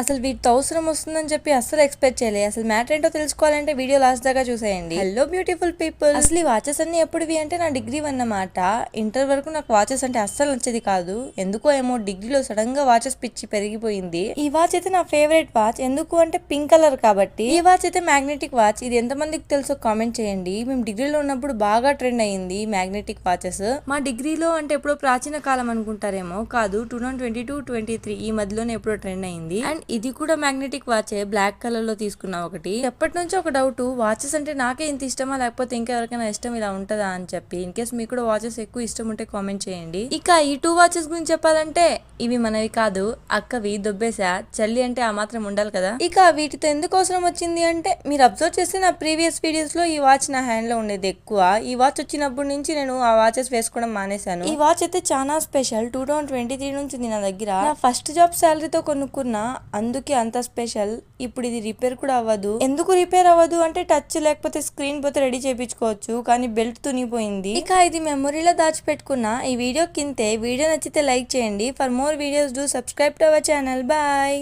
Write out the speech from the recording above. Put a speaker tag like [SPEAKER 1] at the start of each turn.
[SPEAKER 1] అసలు వీటితో అవసరం వస్తుందని చెప్పి అస్సలు ఎక్స్పెక్ట్ చేయలేదు. అసలు మ్యాటర్ ఏంటో తెలుసుకోవాలంటే వీడియో లాస్ట్ దాకా చూసేయండి. హలో బ్యూటిఫుల్ పీపుల్, అసలు ఈ వాచెస్ అన్ని ఎప్పుడువి అంటే నా డిగ్రీ అన్నమాట. ఇంటర్ వరకు నాకు వాచెస్ అంటే అస్సలు నచ్చేది కాదు. ఎందుకో ఏమో డిగ్రీలో సడన్ గా వాచెస్ పిచ్చి పెరిగిపోయింది. ఈ వాచ్ అయితే నా ఫేవరెట్ వాచ్. ఎందుకు అంటే పింక్ కలర్ కాబట్టి. ఈ వాచ్ అయితే మ్యాగ్నెటిక్ వాచ్. ఇది ఎంత మందికి తెలుసో కామెంట్ చేయండి. మేము డిగ్రీలో ఉన్నప్పుడు బాగా ట్రెండ్ అయ్యింది మ్యాగ్నెటిక్ వాచెస్. మా డిగ్రీలో అంటే ఎప్పుడో ప్రాచీన కాలం అనుకుంటారేమో, కాదు 2022-23 ఈ మధ్యలోనే ఎప్పుడో ట్రెండ్ అయింది. అండ్ ఇది కూడా మ్యాగ్నెటిక్ వాచే, బ్లాక్ కలర్ లో తీసుకున్నా ఒకటి. ఎప్పటి నుంచో ఒక డౌట్, వాచెస్ అంటే నాకే ఇంత ఇష్టమా లేకపోతే ఇంకెవరికైనా ఇష్టం ఇలా ఉంటదా అని చెప్పి. ఇన్ కేస్ మీకు కూడా వాచెస్ ఎక్కువ ఇష్టం ఉంటే కామెంట్ చేయండి. ఇక ఈ 2 వాచెస్ గురించి చెప్పాలంటే ఇవి మనవి కాదు, అక్కవి, దొబ్బేసా. చల్లి అంటే ఆ మాత్రం ఉండాలి కదా. ఇక వీటితో ఎందుకు అవసరం వచ్చింది అంటే, మీరు అబ్జర్వ్ చేస్తే నా ప్రీవియస్ వీడియోస్ లో ఈ వాచ్ నా హ్యాండ్ లో ఉండేది ఎక్కువ. ఈ వాచ్ వచ్చినప్పటి నుంచి నేను ఆ వాచెస్ వేసుకోవడం మానేశాను. ఈ వాచ్ అయితే చాలా స్పెషల్. 2023 నుంచి ఉంది నా దగ్గర. నా ఫస్ట్ జాబ్ శాలరీతో కొనుక్కున్నా, అందుకే అంత స్పెషల్. ఇప్పుడు ఇది రిపేర్ కూడా అవ్వదు. ఎందుకు రిపేర్ అవ్వదు అంటే, టచ్ లేకపోతే స్క్రీన్ పోతే రెడీ చేయించుకోవచ్చు, కానీ బెల్ట్ తునిపోయింది. ఇక ఇది మెమొరీలో దాచిపెట్టుకున్నా. ఈ వీడియో కింతే. వీడియో నచ్చితే లైక్ చేయండి. For more videos do subscribe to our channel. Bye.